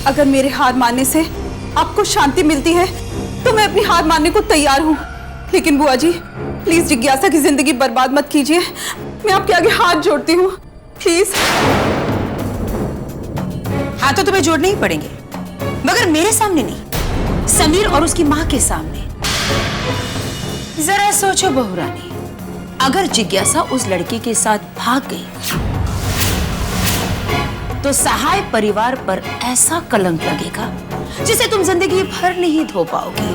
अगर मेरे हार मानने से आपको शांति मिलती है तो मैं अपनी हार मानने को तैयार हूँ, लेकिन बुआ जी प्लीज जिज्ञासा की जिंदगी बर्बाद मत कीजिए। मैं आपके आगे हाथ जोड़ती हूँ, प्लीज। हाथ तो तुम्हें जोड़ने ही पड़ेंगे, मगर मेरे सामने नहीं, समीर और उसकी माँ के सामने। जरा सोचो बहुरानी, अगर जिज्ञासा उस लड़की के साथ भाग गई तो सहाय परिवार पर ऐसा कलंक लगेगा जिसे तुम जिंदगी भर नहीं धो पाओगी।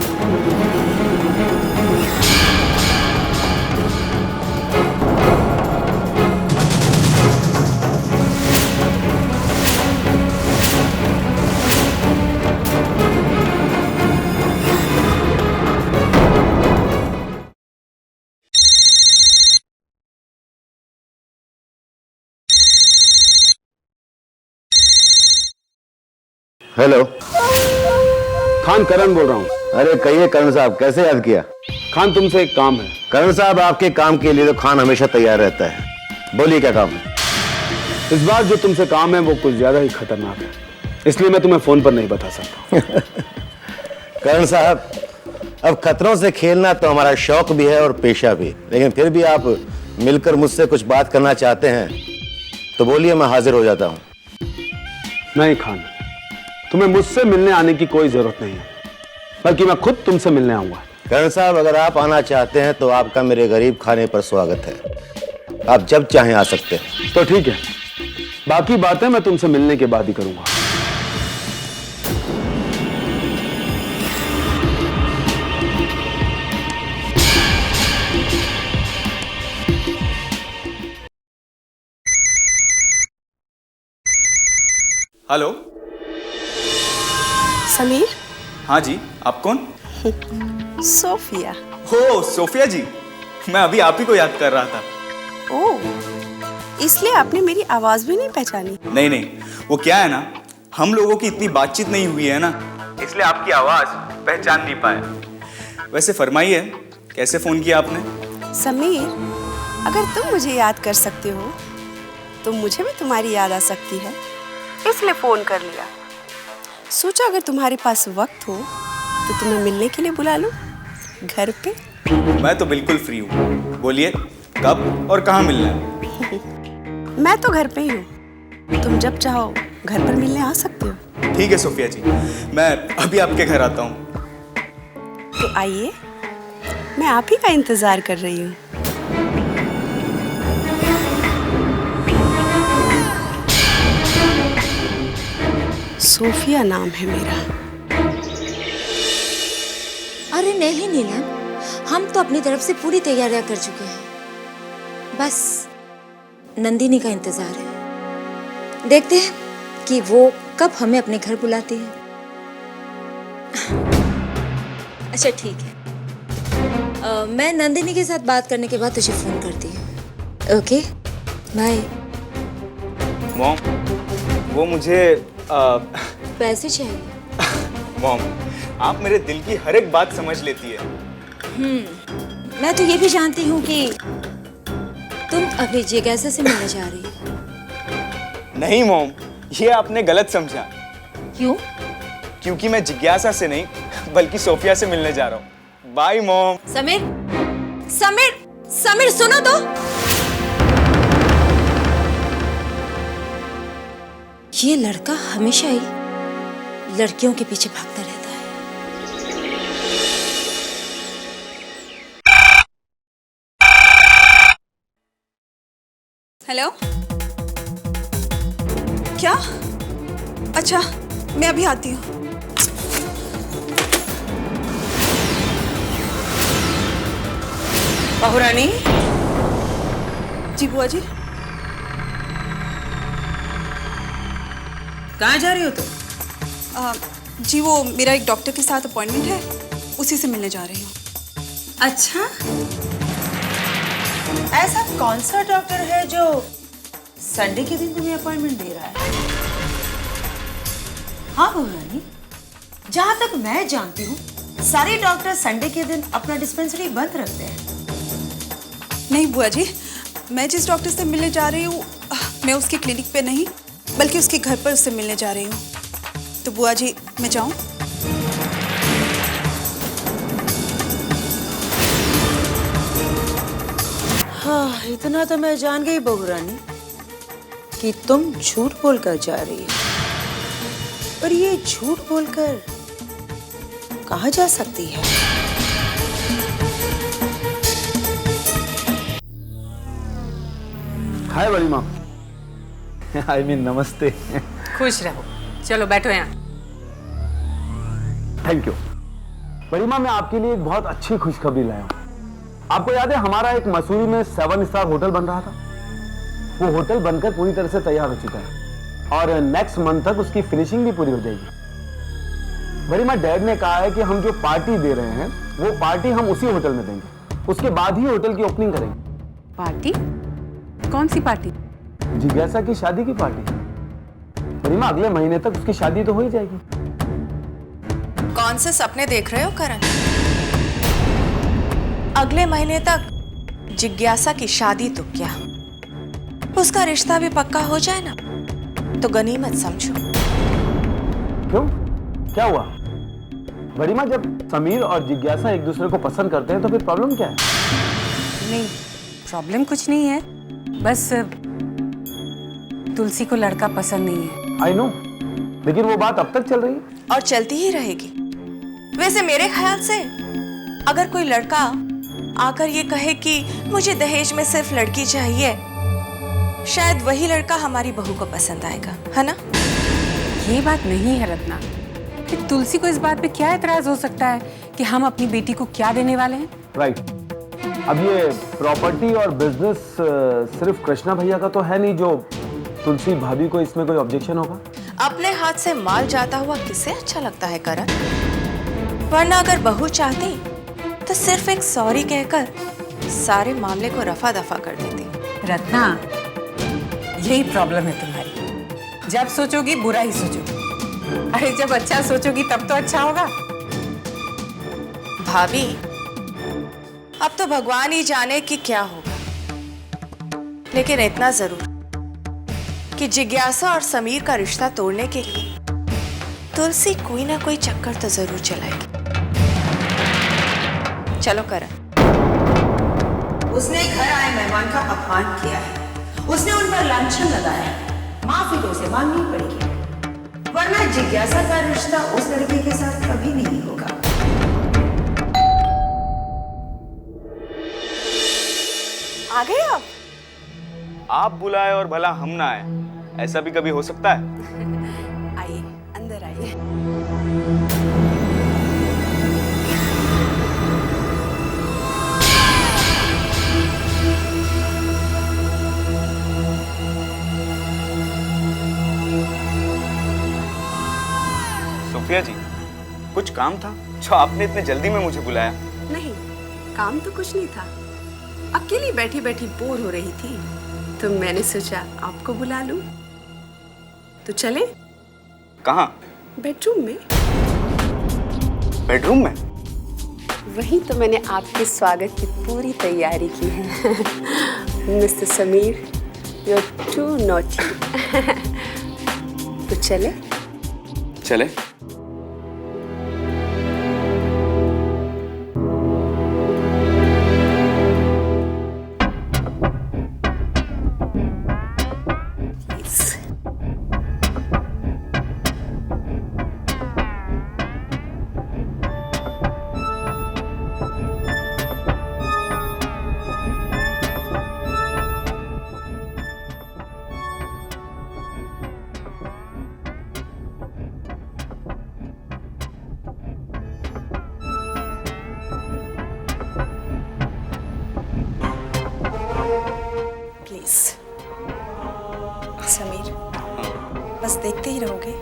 हेलो, खान करण बोल रहा हूँ। अरे कहिए करण साहब, कैसे याद किया? खान तुमसे एक काम है। करण साहब, आपके काम के लिए तो खान हमेशा तैयार रहता है। बोलिए क्या काम है? इस बार जो तुमसे काम है वो कुछ ज्यादा ही खतरनाक है, इसलिए मैं तुम्हें फोन पर नहीं बता सकता। करण साहब, अब खतरों से खेलना तो हमारा शौक भी है और पेशा भी, लेकिन फिर भी आप मिलकर मुझसे कुछ बात करना चाहते हैं तो बोलिए, मैं हाजिर हो जाता हूँ। नहीं खान, तुम्हें मुझसे मिलने आने की कोई जरूरत नहीं है, बल्कि मैं खुद तुमसे मिलने आऊंगा। करण साहब, अगर आप आना चाहते हैं तो आपका मेरे गरीब खाने पर स्वागत है। आप जब चाहें आ सकते हैं। तो ठीक है, बाकी बातें मैं तुमसे मिलने के बाद ही करूंगा। हेलो। समीर। हाँ जी, आप कौन? सोफिया। हो सोफिया जी, मैं अभी आप ही को याद कर रहा था। ओह, इसलिए आपने मेरी आवाज भी नहीं पहचानी? नहीं नहीं, वो क्या है ना, हम लोगों की इतनी बातचीत नहीं हुई है ना, इसलिए आपकी आवाज पहचान नहीं पाया। वैसे फरमाइए, कैसे फोन किया आपने? समीर, अगर तुम मुझे याद कर सकते हो तो मुझे भी तुम्हारी याद आ सकती है, इसलिए फोन कर लिया। सोचा अगर तुम्हारे पास वक्त हो तो तुम्हें मिलने के लिए बुला लूं घर पे। मैं तो बिल्कुल फ्री हूँ, बोलिए कब और कहाँ मिलना है? मैं तो घर पे ही हूँ, तुम जब चाहो घर पर मिलने आ सकते हो। ठीक है सोफिया जी, मैं अभी आपके घर आता हूँ। तो आइए, मैं आप ही का इंतजार कर रही हूँ। सोफिया नाम है मेरा। अरे नहीं नीलम, हम तो अपनी तरफ से पूरी तैयारियां कर चुके हैं, बस नंदिनी का इंतजार है। देखते हैं कि वो कब हमें अपने घर बुलाती है। अच्छा ठीक है, मैं नंदिनी के साथ बात करने के बाद तुझे फोन करती हूँ। Okay bye. मॉम, वो मुझे पैसे चाहिए? मॉम, आप मेरे दिल की हर एक बात समझ लेती है। मैं तो ये भी जानती हूँ कि तुम अभी जिज्ञासा से मिलने जा रही हो। नहीं मॉम, ये आपने गलत समझा। क्यों? क्योंकि मैं जिज्ञासा से नहीं बल्कि सोफिया से मिलने जा रहा हूँ। Bye mom. समीर, समीर, समीर सुनो तो। ये लड़का हमेशा ही लड़कियों के पीछे भागता रहता है। हेलो, क्या? अच्छा, मैं अभी आती हूँ। बहुरानी। जी बुआ जी। कहाँ जा रही हो तुम? जी वो मेरा एक डॉक्टर के साथ अपॉइंटमेंट है, उसी से मिलने जा रही हूँ। अच्छा, ऐसा कौन सा डॉक्टर है जो संडे के दिन तुम्हें अपॉइंटमेंट दे रहा है? हाँ बहुरानी, जहाँ तक मैं जानती हूँ सारे डॉक्टर संडे के दिन अपना डिस्पेंसरी बंद रखते हैं। नहीं बुआ जी, मैं जिस डॉक्टर से मिलने जा रही हूँ मैं उसके क्लिनिक पे नहीं बल्कि उसके घर पर उससे मिलने जा रही हूँ। तो बुआ जी मैं जाऊं? हाँ, इतना तो मैं जान गई बहू रानी कि तुम झूठ बोलकर जा रही हो। पर ये झूठ बोलकर कहाँ जा सकती है? हाय बड़ी माँ। आई मीन नमस्ते। खुश रहो। चलो बैठो यहाँ। Thank you. बड़ी माँ, मैं आपके लिए एक बहुत अच्छी खुशखबरी लाया हूँ। आपको याद है हमारा एक मसूरी में 7 स्टार होटल बन रहा था? वो होटल बनकर पूरी तरह से तैयार हो चुका है और नेक्स्ट मंथ तक उसकी फिनिशिंग भी पूरी हो जाएगी। बड़ी माँ, डैड ने कहा है कि हम जो पार्टी दे रहे हैं वो पार्टी हम उसी होटल में देंगे। उसके बाद ही होटल की ओपनिंग करेंगे। पार्टी? कौन सी पार्टी? जिज्ञासा की शादी की पार्टी। बड़ी माँ, अगले महीने तक उसकी शादी तो हो ही जाएगी। कौन से सपने देख रहे हो करण? अगले महीने तक जिज्ञासा की शादी तो क्या, उसका रिश्ता भी पक्का हो जाए ना तो गनीमत समझो। क्यों, क्या हुआ? बड़ी माँ, जब समीर और जिज्ञासा एक दूसरे को पसंद करते हैं तो फिर प्रॉब्लम क्या है? नहीं, प्रॉब्लम कुछ नहीं है, बस तुलसी को लड़का पसंद नहीं है। आई नो, लेकिन वो बात अब तक चल रही है और चलती ही रहेगी। वैसे मेरे ख्याल से अगर कोई लड़का आकर ये कहे कि मुझे दहेज में सिर्फ लड़की चाहिए, शायद वही लड़का हमारी बहू को पसंद आएगा, है ना? ये बात नहीं है रत्ना। फिर तुलसी को इस बात पे क्या एतराज हो सकता है कि हम अपनी बेटी को क्या देने वाले हैं? राइट। अब ये प्रॉपर्टी और बिजनेस सिर्फ कृष्णा भैया का तो है नहीं जो तुलसी भाभी को इसमें कोई ऑब्जेक्शन होगा। अपने हाथ से माल जाता हुआ किसे अच्छा लगता है करण? वरना अगर बहू चाहती तो सिर्फ एक सॉरी कहकर सारे मामले को रफा दफा कर देती। रत्ना, यही प्रॉब्लम है तुम्हारी। जब सोचोगी बुरा ही सोचोगी। अरे जब अच्छा सोचोगी तब तो अच्छा होगा। भाभी, अब तो भगवान ही जाने कि क्या होगा, लेकिन इतना जरूर कि जिज्ञासा और समीर का रिश्ता तोड़ने के लिए तुलसी कोई ना कोई चक्कर तो जरूर चलाएगी। चलो करण। उसने घर आए मेहमान का अपमान किया है, उसने उन पर लांछन लगाया है, माफी तो उसे मांगनी पड़ेगी, वरना जिज्ञासा का रिश्ता उस लड़के के साथ कभी नहीं होगा। आ गए आप? आप बुलाए और भला हम ना आए, ऐसा भी कभी हो सकता है? आइए, अंदर आइए। सोफिया जी, कुछ काम था जो आपने इतने जल्दी में मुझे बुलाया? नहीं, काम तो कुछ नहीं था। अकेली बैठी बैठी बोर हो रही थी तो मैंने सोचा आपको बुला लूं। तो चले? कहाँ? बेडरूम में। बेडरूम में? वहीं तो मैंने आपके स्वागत की पूरी तैयारी की है। Mister Sameer, you're too naughty। तो चले? चले। समीर, बस देखते ही रहोगे?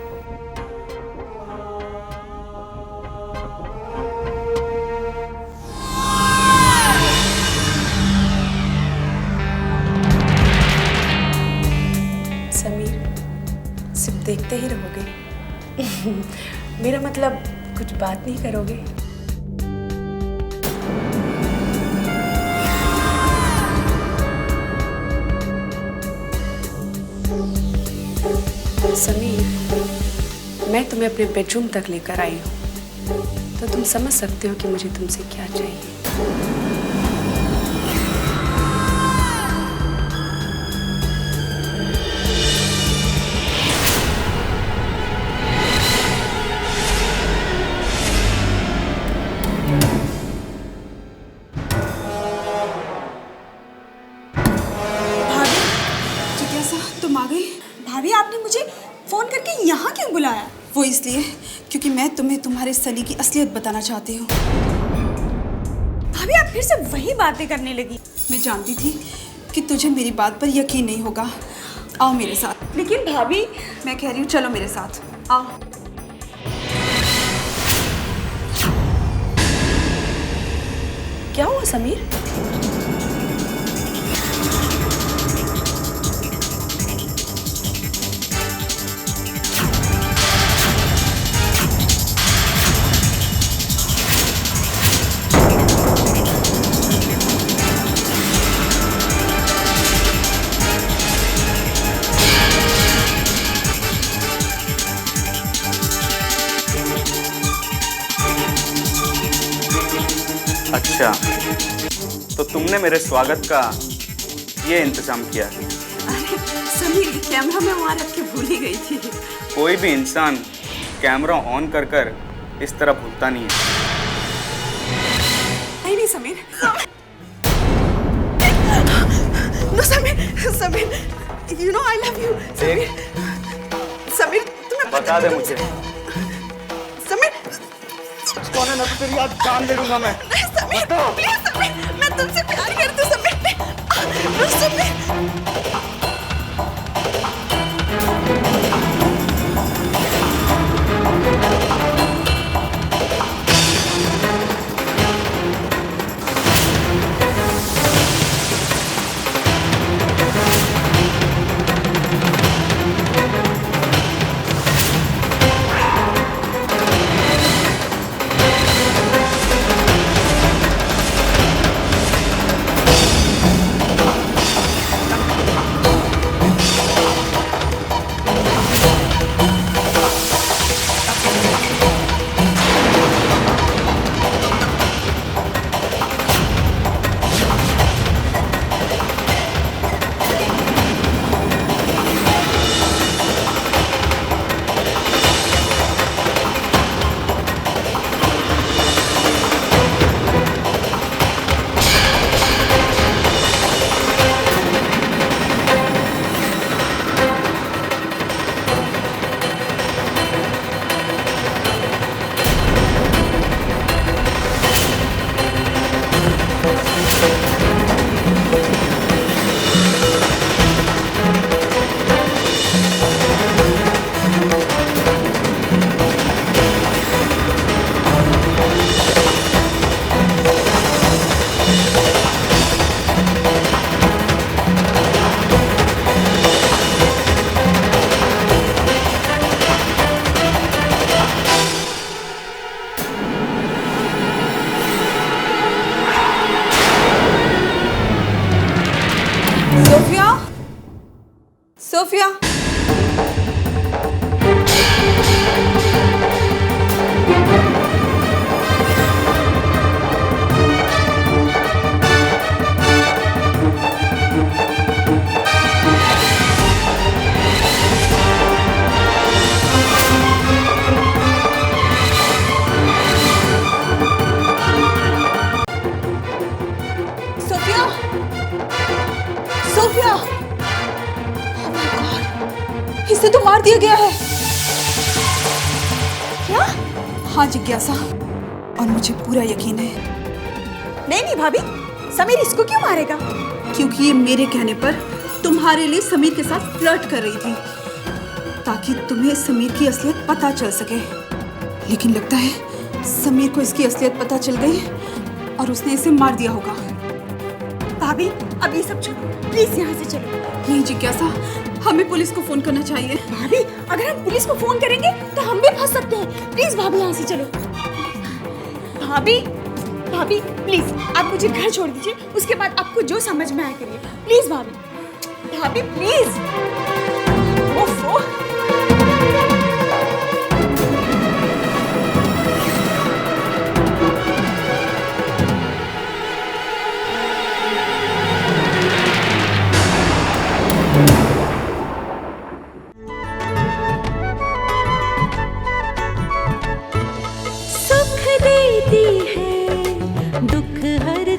समीर, सिर्फ देखते ही रहोगे? मेरा मतलब कुछ बात नहीं करोगे? समीर, मैं तुम्हें अपने बेडरूम तक लेकर आई हूँ, तो तुम समझ सकते हो कि मुझे तुमसे क्या चाहिए। तुम आ गई। भाभी आपने मुझे फोन करके यहाँ क्यों बुलाया? वो इसलिए क्योंकि मैं तुम्हें तुम्हारे सनी की असलियत बताना चाहती हूँ। भाभी आप फिर से वही बातें करने लगी। मैं जानती थी कि तुझे मेरी बात पर यकीन नहीं होगा। आओ मेरे साथ। लेकिन भाभी मैं कह रही हूँ चलो मेरे साथ आओ। क्या हुआ समीर? अच्छा, तो तुमने मेरे स्वागत का ये इंतजाम किया? अरे समीर कैमरा में वहाँ रख के भूल ही गई थी। कोई भी इंसान कैमरा ऑन कर कर इस तरह भूलता नहीं है। नहीं Sameer. No Sameer, Sameer you know I love you. Sameer Sameer तुम्हें बता दे मुझे। समीर कौन है? ना तो तेरी आज जान ले लूंगा मैं। समीर प्लीज समीर, मैं तुमसे प्यार करती हूँ Sameer. Sameer Sophia Sophia Sophia इसे तो मार दिया गया है। क्या? हाँ जिज्ञासा, और मुझे पूरा यकीन है। नहीं भाभी, समीर इसको क्यों मारेगा? क्योंकि ये मेरे कहने पर तुम्हारे लिए समीर के साथ फ्लर्ट कर रही थी, ताकि तुम्हें समीर की असलियत पता चल सके। लेकिन लगता है समीर को इसकी असलियत पता चल गई और उसने इसे मार दिया होगा। भाभी अब ये सब छोड़ो, प्लीज यहाँ से चलो। नहीं जिज्ञासा, हमें पुलिस को फोन करना चाहिए। भाभी अगर हम पुलिस को फोन करेंगे तो हम भी फंस सकते हैं। प्लीज भाभी यहाँ से चलो। भाभी भाभी प्लीज आप मुझे घर छोड़ दीजिए, उसके बाद आपको जो समझ में आए करिए। प्लीज भाभी, भाभी प्लीज। ओफो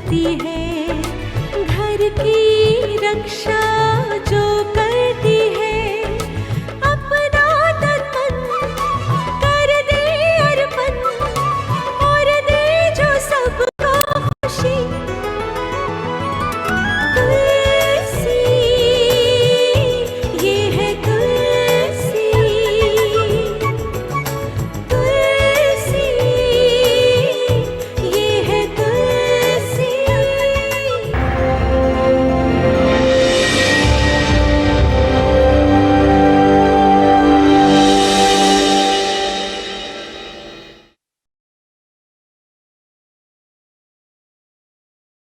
करती है घर की रक्षा